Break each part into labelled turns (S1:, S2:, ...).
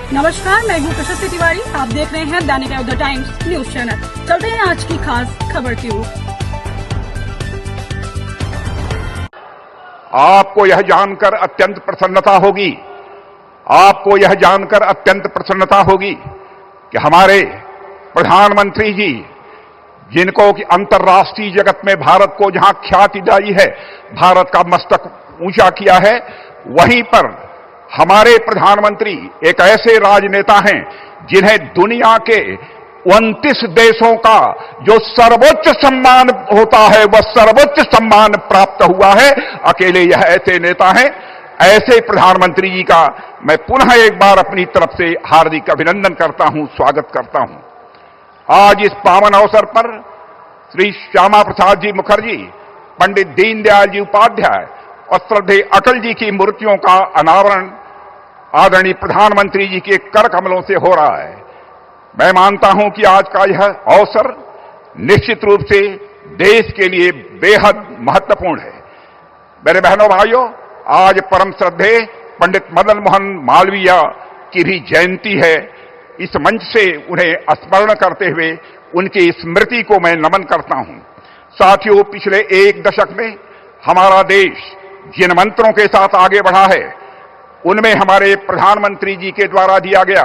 S1: नमस्कार, मैं हूँ प्रशस्ति तिवारी। आप देख रहे हैं दैनिक अयोध्या टाइम्स न्यूज चैनल। चलते हैं आज की खास खबर की ओर।
S2: आपको यह जानकर अत्यंत प्रसन्नता होगी कि हमारे प्रधानमंत्री जी, जिनको कि अंतर्राष्ट्रीय जगत में भारत को जहां ख्याति दिलाई है, भारत का मस्तक ऊंचा किया है, वहीं पर हमारे प्रधानमंत्री एक ऐसे राजनेता हैं जिन्हें दुनिया के 29 देशों का जो सर्वोच्च सम्मान होता है वह सर्वोच्च सम्मान प्राप्त हुआ है। अकेले यह ऐसे नेता हैं। ऐसे प्रधानमंत्री जी का मैं पुनः एक बार अपनी तरफ से हार्दिक अभिनंदन करता हूं, स्वागत करता हूं। आज इस पावन अवसर पर श्री श्यामा प्रसाद जी मुखर्जी, पंडित दीनदयाल जी उपाध्याय और श्रद्धेय अटल जी की मूर्तियों का अनावरण आदरणीय प्रधानमंत्री जी के कर कमलों से हो रहा है। मैं मानता हूं कि आज का यह अवसर निश्चित रूप से देश के लिए बेहद महत्वपूर्ण है। मेरे बहनों भाइयों, आज परम श्रद्धेय पंडित मदन मोहन मालवीय की भी जयंती है। इस मंच से उन्हें स्मरण करते हुए उनकी स्मृति को मैं नमन करता हूं। साथियों, पिछले एक दशक में हमारा देश जिन मंत्रों के साथ आगे बढ़ा है, उनमें हमारे प्रधानमंत्री जी के द्वारा दिया गया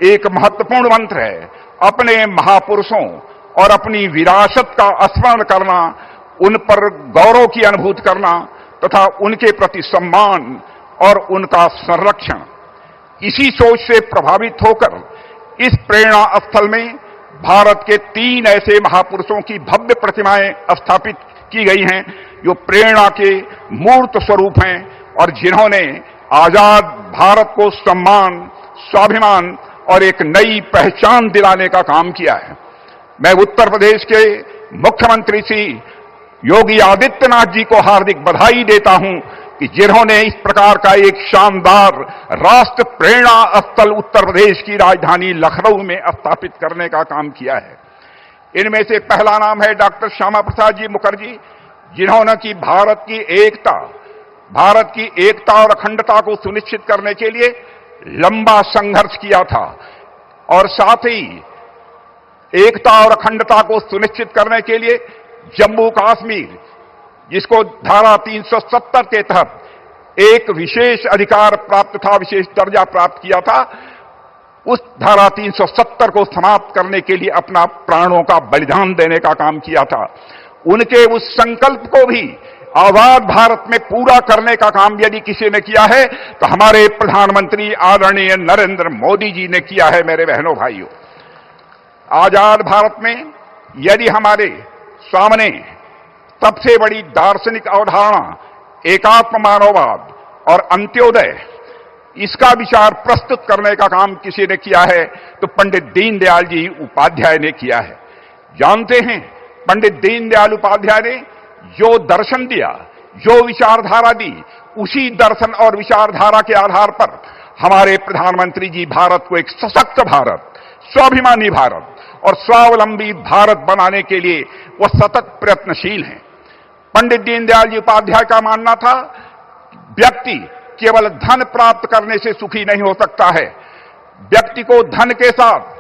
S2: एक महत्वपूर्ण मंत्र है, अपने महापुरुषों और अपनी विरासत का स्मरण करना, उन पर गौरव की अनुभूति करना तथा उनके प्रति सम्मान और उनका संरक्षण। इसी सोच से प्रभावित होकर इस प्रेरणा स्थल में भारत के 3 ऐसे महापुरुषों की भव्य प्रतिमाएं स्थापित की गई हैं जो प्रेरणा के मूर्त स्वरूप हैं और जिन्होंने आजाद भारत को सम्मान, स्वाभिमान और एक नई पहचान दिलाने का काम किया है। मैं उत्तर प्रदेश के मुख्यमंत्री श्री योगी आदित्यनाथ जी को हार्दिक बधाई देता हूं कि जिन्होंने इस प्रकार का एक शानदार राष्ट्र प्रेरणा स्थल उत्तर प्रदेश की राजधानी लखनऊ में स्थापित करने का काम किया है। इनमें से पहला नाम है डॉक्टर श्यामा प्रसाद जी मुखर्जी, जिन्होंने की भारत की एकता और अखंडता को सुनिश्चित करने के लिए लंबा संघर्ष किया था और साथ ही एकता और अखंडता को सुनिश्चित करने के लिए जम्मू कश्मीर, जिसको धारा 370 के तहत एक विशेष अधिकार प्राप्त था, विशेष दर्जा प्राप्त किया था, उस धारा 370 को समाप्त करने के लिए अपना प्राणों का बलिदान देने का काम किया था। उनके उस संकल्प को भी आजाद भारत में पूरा करने का काम यदि किसी ने किया है तो हमारे प्रधानमंत्री आदरणीय नरेंद्र मोदी जी ने किया है। मेरे बहनों भाइयों, आजाद भारत में यदि हमारे सामने सबसे बड़ी दार्शनिक अवधारणा एकात्म मानववाद और अंत्योदय, इसका विचार प्रस्तुत करने का काम किसी ने किया है तो पंडित दीनदयाल जी उपाध्याय ने किया है। जानते हैं, पंडित दीनदयाल उपाध्याय ने जो दर्शन दिया, जो विचारधारा दी, उसी दर्शन और विचारधारा के आधार पर हमारे प्रधानमंत्री जी भारत को एक सशक्त भारत, स्वाभिमानी भारत और स्वावलंबी भारत बनाने के लिए वो सतत प्रयत्नशील हैं। पंडित दीनदयाल जी उपाध्याय का मानना था, व्यक्ति केवल धन प्राप्त करने से सुखी नहीं हो सकता है। व्यक्ति को धन के साथ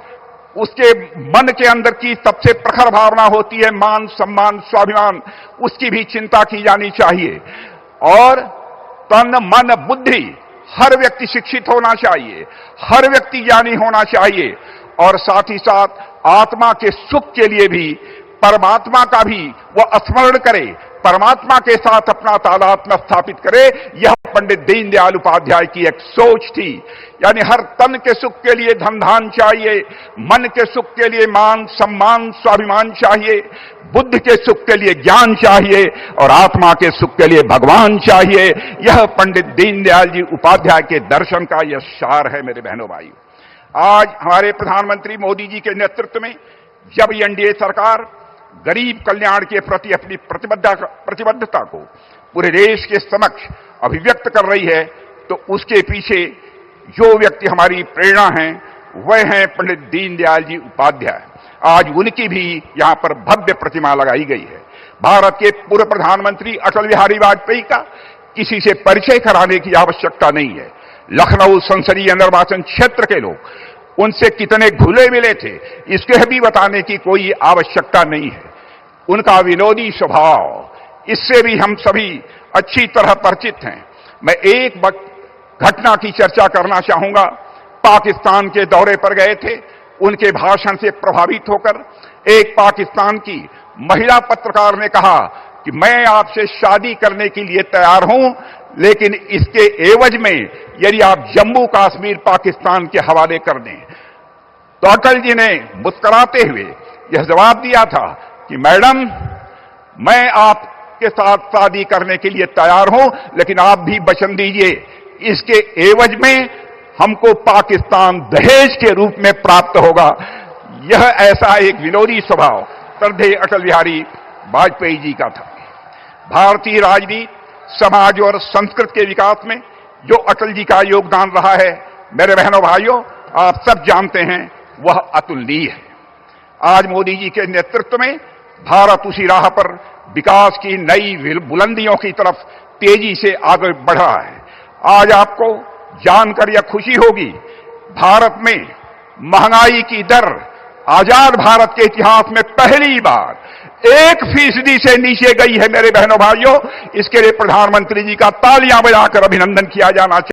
S2: उसके मन के अंदर की सबसे प्रखर भावना होती है मान, सम्मान, स्वाभिमान, उसकी भी चिंता की जानी चाहिए। और तन, मन, बुद्धि, हर व्यक्ति शिक्षित होना चाहिए, हर व्यक्ति ज्ञानी होना चाहिए और साथ ही साथ आत्मा के सुख के लिए भी परमात्मा का भी वह स्मरण करे, परमात्मा के साथ अपना तादात्म्य स्थापित करे। यह पंडित दीनदयाल उपाध्याय की एक सोच थी। यानी हर तन के सुख के लिए धन धान चाहिए, मन के सुख के लिए मान, सम्मान, स्वाभिमान चाहिए, बुद्धि के सुख के लिए ज्ञान चाहिए और आत्मा के सुख के लिए भगवान चाहिए। यह पंडित दीनदयाल जी उपाध्याय के दर्शन का यह सार है। मेरे बहनों भाइयों, आज हमारे प्रधानमंत्री मोदी जी के नेतृत्व में जब एनडीए सरकार गरीब कल्याण के प्रति अपनी प्रतिबद्धता को पूरे देश के समक्ष अभिव्यक्त कर रही है तो उसके पीछे जो व्यक्ति हमारी प्रेरणा हैं वह हैं पंडित दीनदयाल जी उपाध्याय। आज उनकी भी यहां पर भव्य प्रतिमा लगाई गई है। भारत के पूर्व प्रधानमंत्री अटल बिहारी वाजपेयी का किसी से परिचय कराने की आवश्यकता नहीं है, लखनऊ संसदीय निर्वाचन क्षेत्र के लोग उनसे कितने घुले मिले थे, इसके भी बताने की कोई आवश्यकता नहीं है। उनका विनोदी स्वभाव, इससे भी हम सभी अच्छी तरह परिचित हैं। मैं एक घटना की चर्चा करना चाहूंगा। पाकिस्तान के दौरे पर गए थे, उनके भाषण से प्रभावित होकर एक पाकिस्तान की महिला पत्रकार ने कहा कि मैं आपसे शादी करने के लिए तैयार हूं, लेकिन इसके एवज में यदि आप जम्मू कश्मीर पाकिस्तान के हवाले कर दें। तो अटल जी ने मुस्कुराते हुए यह जवाब दिया था कि मैडम, मैं आपके साथ शादी करने के लिए तैयार हूं, लेकिन आप भी वचन दीजिए, इसके एवज में हमको पाकिस्तान दहेज के रूप में प्राप्त होगा। यह ऐसा एक विनोदी स्वभाव श्रद्धेय अटल बिहारी वाजपेयी जी का था। भारतीय राजनीति, समाज और संस्कृति के विकास में जो अटल जी का योगदान रहा है, मेरे बहनों भाइयों, आप सब जानते हैं, वह अतुलनीय है। आज मोदी जी के नेतृत्व में भारत उसी राह पर विकास की नई बुलंदियों की तरफ तेजी से आगे बढ़ रहा है। आज आपको जानकर यह खुशी होगी, भारत में महंगाई की दर आजाद भारत के इतिहास में पहली बार 1% से नीचे गई है। मेरे बहनों भाइयों, इसके लिए प्रधानमंत्री जी का तालियां बजाकर अभिनंदन किया जाना चाहिए।